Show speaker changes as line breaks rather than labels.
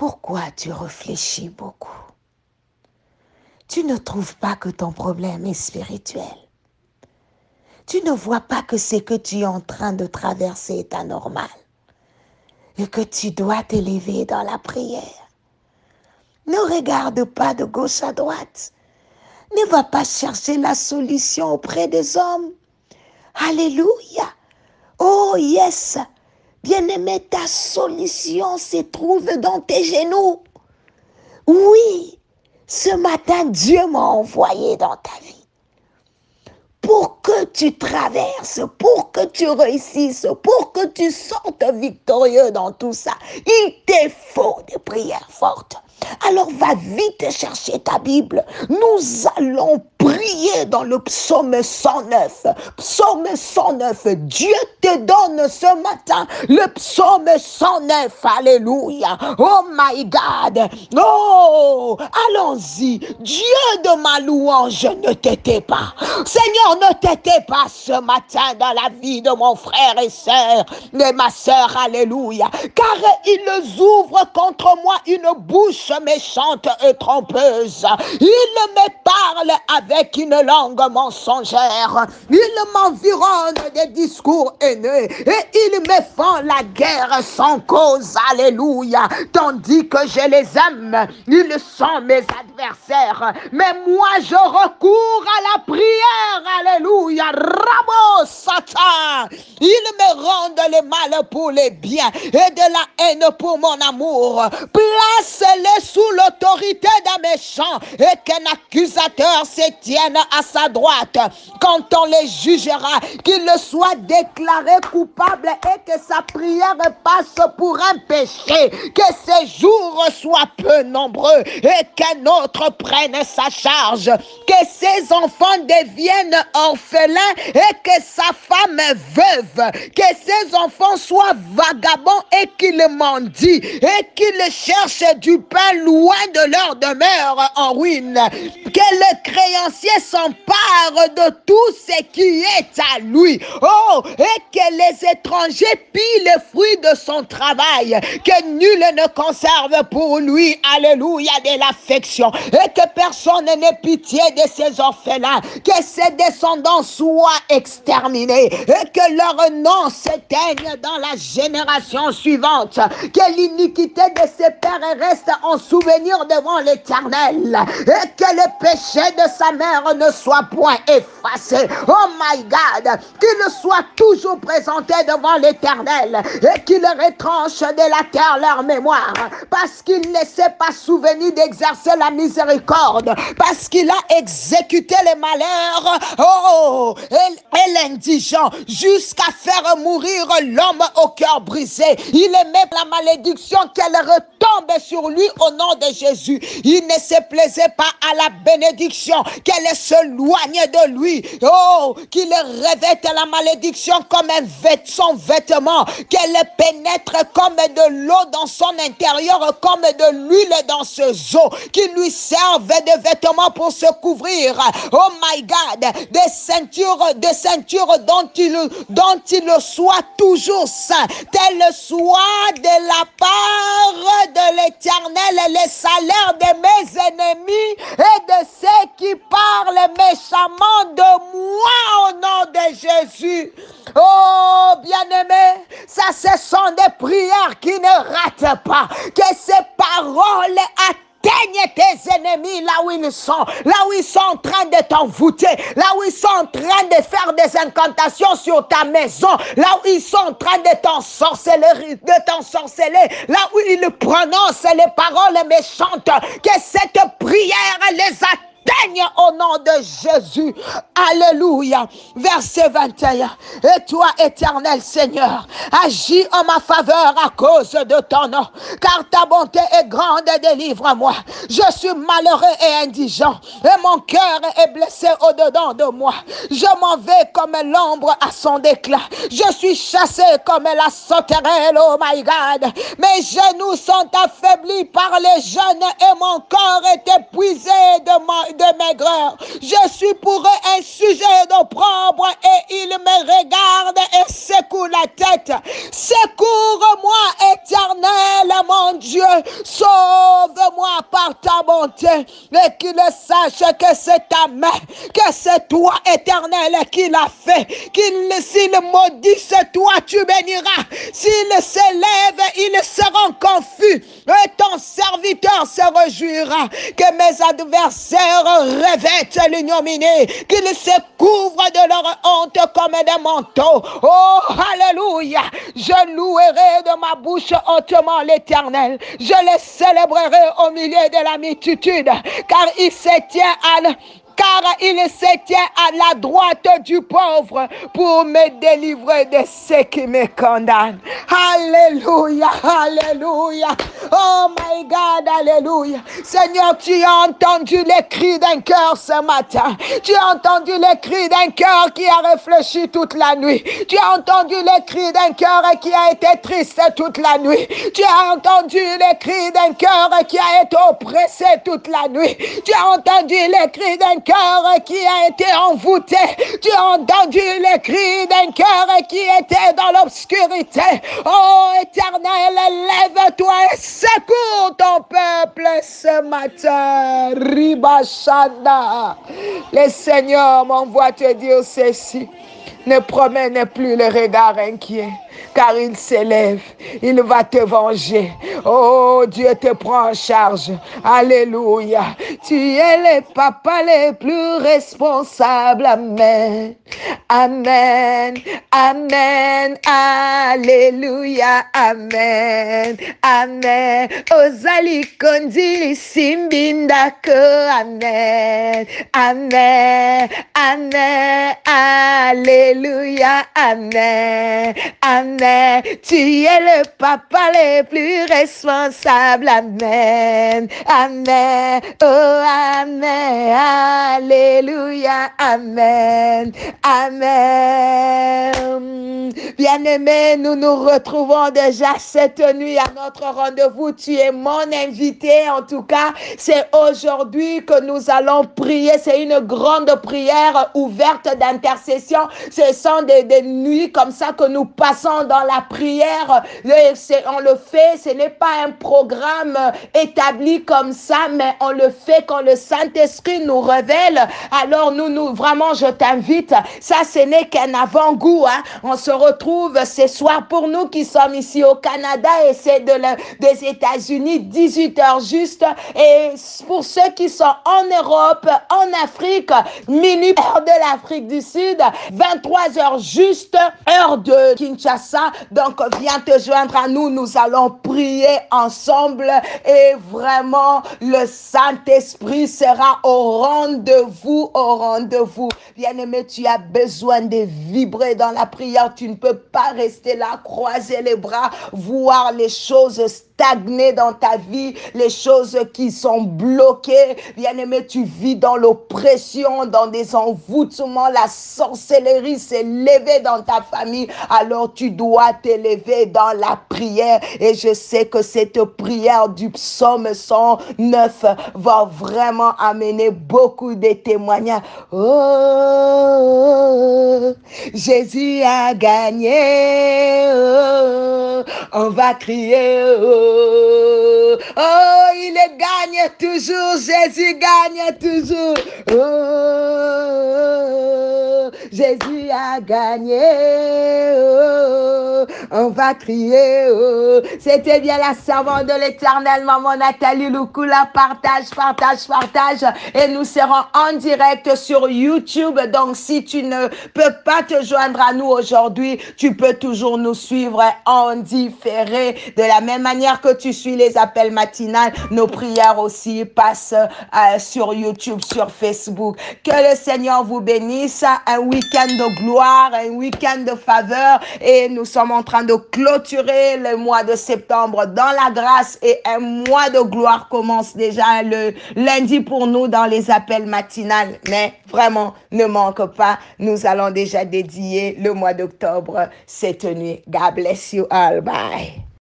pourquoi tu réfléchis beaucoup? Tu ne trouves pas que ton problème est spirituel? Tu ne vois pas que ce que tu es en train de traverser est anormal et que tu dois t'élever dans la prière? Ne regarde pas de gauche à droite. Ne va pas chercher la solution auprès des hommes. Alléluia. Oh yes. Bien-aimé, ta solution se trouve dans tes genoux. Oui, ce matin, Dieu m'a envoyé dans ta vie pour que tu traverses, pour que tu réussisses, pour que tu sortes victorieux dans tout ça. Il te faut des prières fortes. Alors va vite chercher ta Bible. Nous allons prier dans le psaume 109. Psaume 109. Dieu te donne ce matin le psaume 109. Alléluia. Oh my God. Oh, allons-y. Dieu de ma louange, ne t'étais pas. Seigneur, ne t'étais pas ce matin dans la vie de mon frère et sœur, de ma sœur. Alléluia. Car ils ouvrent contre moi une bouche méchante et trompeuse. Il me parle avec une langue mensongère. Il m'environne des discours haineux et il me font la guerre sans cause. Alléluia. Tandis que je les aime, ils sont mes adversaires. Mais moi, je recours à la prière. Alléluia. Rabo Satan. Ils me rendent les mal pour les biens et de la haine pour mon amour. Place-les sous l'autorité d'un méchant et qu'un accusateur se tienne à sa droite. Quand on les jugera, qu'il soit déclaré coupable et que sa prière passe pour un péché, que ses jours soient peu nombreux et qu'un autre prenne sa charge, que ses enfants deviennent orphelins et que sa femme veuve, que ses enfants soient vagabonds et qu'ils mendient et qu'ils cherchent du pain loin de leur demeure en ruine, que le créancier s'empare de tout ce qui est à lui, oh, et que les étrangers pillent les fruits de son travail, que nul ne conserve pour lui, alléluia, de l'affection, et que personne n'ait pitié de ses orphelins, que ses descendants soient exterminés, et que leur nom s'éteigne dans la génération suivante, que l'iniquité de ses pères reste en souvenir devant l'Éternel, et que le péché de sa mère ne soit point effacé. Oh my God, qu'il soit toujours présenté devant l'Éternel et qu'il retranche de la terre leur mémoire, parce qu'il ne s'est pas souvenu d'exercer la miséricorde, parce qu'il a exécuté les malheurs, oh, et l'indigent, jusqu'à faire mourir l'homme au cœur brisé. Il aimait la malédiction qu'elle retombe sur lui au nom de Jésus. Il ne se plaisait pas à la bénédiction, qu'elle s'éloigne de lui. Oh, qu'il revête la malédiction comme son vêtement, qu'elle pénètre comme de l'eau dans son intérieur, comme de l'huile dans ses os, qu'il lui serve de vêtements pour se couvrir. Oh my God, des ceintures dont il soit toujours saint, tel soit de la part de l'Éternel les salaires de mes ennemis et de ceux qui parlent méchamment de moi au nom de Jésus. Oh, bien-aimé, ça ce sont des prières qui ne ratent pas, que ces paroles atteignent tes ennemis là où ils sont en train de t'envoûter, là où ils sont en train de faire des incantations sur ta maison, là où ils sont en train de t'ensorceler, là où ils prononcent les paroles méchantes, que cette prière les atteigne au nom de Jésus. Alléluia. Verset 21. Et toi, éternel Seigneur, agis en ma faveur à cause de ton nom, car ta bonté est grande, délivre-moi. Je suis malheureux et indigent, et mon cœur est blessé au-dedans de moi. Je m'en vais comme l'ombre à son déclin. Je suis chassé comme la sauterelle, oh my God. Mes genoux sont affaiblis par les jeûnes et mon corps est épuisé de maigreur. Je suis pour eux un sujet d'opprobre et ils me regardent et secouent la tête. Secours-moi, éternel, mon Dieu, sauve-moi par ta bonté, et qu'il sache que c'est ta main, que c'est toi, Éternel, qui l'a fait. S'il maudit, c'est toi, tu béniras. S'il s'élève, il sera confus, et ton serviteur se réjouira. Que mes adversaires revêtent l'ignominie, qu'ils se couvrent de leur honte comme des manteaux. Oh, alléluia. Je louerai de ma bouche hautement l'Éternel. Je le célébrerai au milieu de la multitude, car il se tient à la droite du pauvre pour me délivrer de ceux qui me condamnent. Alléluia, alléluia. Oh my God, alléluia. Seigneur, tu as entendu les cris d'un cœur ce matin. Tu as entendu les cris d'un cœur qui a réfléchi toute la nuit. Tu as entendu les cris d'un cœur qui a été triste toute la nuit. Tu as entendu les cris d'un cœur qui a été oppressé toute la nuit. Tu as entendu les cris d'un cœur qui a été envoûté. Tu as entendu les cris d'un cœur qui était dans l'obscurité. Oh Éternel, lève-toi et secours ton peuple ce matin. Ribashanda. Le Seigneur m'envoie te dire ceci. Ne promène plus le regard inquiet, car il s'élève, il va te venger. Oh, Dieu te prend en charge. Alléluia. Tu es le papa le plus responsable. Amen. Amen. Amen. Alléluia. Amen. Amen. Ozali kondili simbindako. Amen. Amen. Amen. Alléluia, amen, amen. Tu es le papa le plus responsable, amen, amen, oh amen, alléluia, amen, amen. Bien-aimés, nous nous retrouvons déjà cette nuit à notre rendez-vous. Tu es mon invité, en tout cas, c'est aujourd'hui que nous allons prier. C'est une grande prière ouverte d'intercession. Ce sont des nuits comme ça que nous passons dans la prière. On le fait, ce n'est pas un programme établi comme ça, mais on le fait quand le Saint-Esprit nous révèle. Alors vraiment, je t'invite. Ça, ce n'est qu'un avant-goût. On se retrouve ce soir pour nous qui sommes ici au Canada et c'est des États-Unis, 18h juste. Et pour ceux qui sont en Europe, en Afrique, minuit, heure de l'Afrique du Sud, 23h juste, heure de Kinshasa. Donc, viens te joindre à nous. Nous allons prier ensemble et vraiment, le Saint-Esprit sera au rendez-vous, au rendez-vous. Bien-aimé, tu as besoin de vibrer dans la prière. Tu ne peux pas rester là, croiser les bras, voir les choses stagner dans ta vie, les choses qui sont bloquées. Bien-aimé, tu vis dans l'oppression, dans des envoûtements, la sorcellerie s'est levée dans ta famille. Alors tu dois t'élever dans la prière. Et je sais que cette prière du psaume 109 va vraiment amener beaucoup de témoignages. Oh, Jésus a gagné. Oh, on va crier. Oh, il gagne toujours. Jésus gagne toujours. Oh, Jésus a gagné. Oh, on va crier. Oh. C'était bien la servante de l'Éternel, maman Nathalie Lukula. Partage. Et nous serons en direct sur YouTube. Donc, si tu ne peux pas te joindre à nous aujourd'hui, tu peux toujours nous suivre en différé. De la même manière que tu suis les appels matinales, nos prières aussi passent sur YouTube, sur Facebook. Que le Seigneur vous bénisse. Un week-end de gloire, un week-end de faveur. Et nous sommes en train de clôturer le mois de septembre dans la grâce. Et un mois de gloire commence déjà le lundi pour nous dans les appels matinales. Mais vraiment, ne manque pas. Nous allons déjà dédier le mois d'octobre cette nuit. God bless you all. Bye.